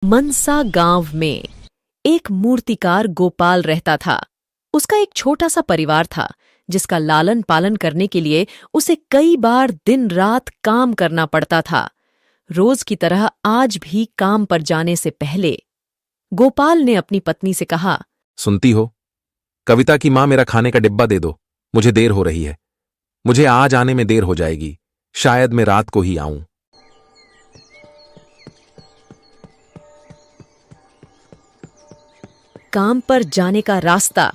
मनसा गांव में एक मूर्तिकार गोपाल रहता था। उसका एक छोटा सा परिवार था जिसका लालन पालन करने के लिए उसे कई बार दिन रात काम करना पड़ता था। रोज की तरह आज भी काम पर जाने से पहले गोपाल ने अपनी पत्नी से कहा, सुनती हो? कविता की मां, मेरा खाने का डिब्बा दे दो, मुझे देर हो रही है। मुझे आज आने में देर हो जाएगी, शायद मैं रात को ही आऊं। काम पर जाने का रास्ता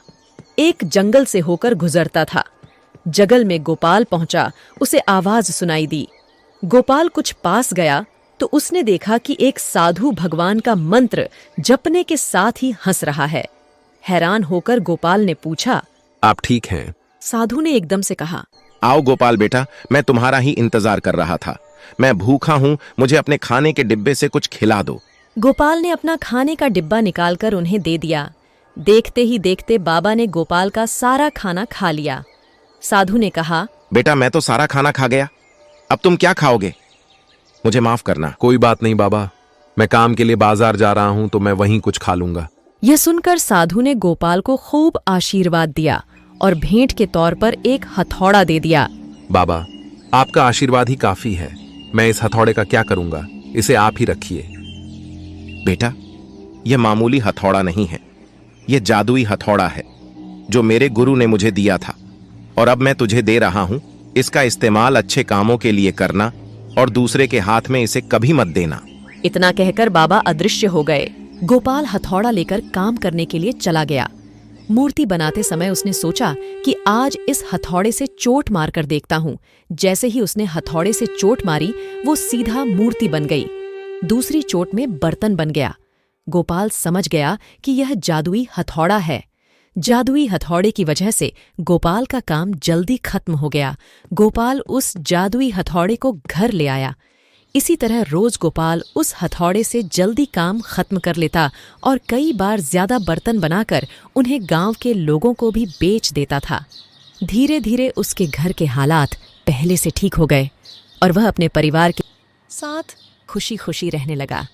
एक जंगल से होकर गुजरता था। जंगल में गोपाल पहुंचा, उसे आवाज सुनाई दी। गोपाल कुछ पास गया तो उसने देखा कि एक साधु भगवान का मंत्र जपने के साथ ही हंस रहा है। हैरान होकर गोपाल ने पूछा, आप ठीक हैं? साधु ने एकदम से कहा, आओ गोपाल बेटा, मैं तुम्हारा ही इंतजार कर रहा था। मैं भूखा हूं, मुझे अपने खाने के डिब्बे से कुछ खिला दो। गोपाल ने अपना खाने का डिब्बा निकालकर उन्हें दे दिया। देखते ही देखते बाबा ने गोपाल का सारा खाना खा लिया। साधु ने कहा, बेटा, मैं तो सारा खाना खा गया, अब तुम क्या खाओगे? मुझे माफ करना। कोई बात नहीं बाबा, मैं काम के लिए बाजार जा रहा हूं तो मैं वहीं कुछ खा लूंगा। यह सुनकर साधु ने गोपाल को खूब आशीर्वाद दिया और भेंट के तौर पर एक हथौड़ा दे दिया। बाबा, आपका आशीर्वाद ही काफी है। मैं इस हथौड़े का क्या करूंगा, इसे आप ही रखिए। बेटा, यह मामूली हथौड़ा नहीं है, यह जादुई हथौड़ा है जो मेरे गुरु ने मुझे दिया था और अब मैं तुझे दे रहा हूं। इसका इस्तेमाल अच्छे कामों के लिए करना और दूसरे के हाथ में इसे कभी मत देना। इतना कहकर बाबा अदृश्य हो गए। गोपाल हथौड़ा लेकर काम करने के लिए चला गया। मूर्ति बनाते समय उसने सोचा कि आज इस हथौड़े से चोट मारकर देखता हूं। जैसे ही उसने हथौड़े से चोट मारी, वो सीधा मूर्ति बन गई। दूसरी चोट में बर्तन बन गया। गोपाल समझ गया कि यह जादुई हथौड़ा है। जादुई हथौड़े की वजह से गोपाल का काम जल्दी खत्म हो गया। गोपाल उस जादुई हथौड़े को घर ले आया। इसी तरह रोज गोपाल उस हथौड़े से जल्दी काम खत्म कर लेता और कई बार ज्यादा बर्तन बनाकर उन्हें गांव के लोगों को भी बेच देता था। धीरे धीरे उसके घर के हालात पहले से ठीक हो गए और वह अपने परिवार के साथ खुशी खुशी रहने लगा।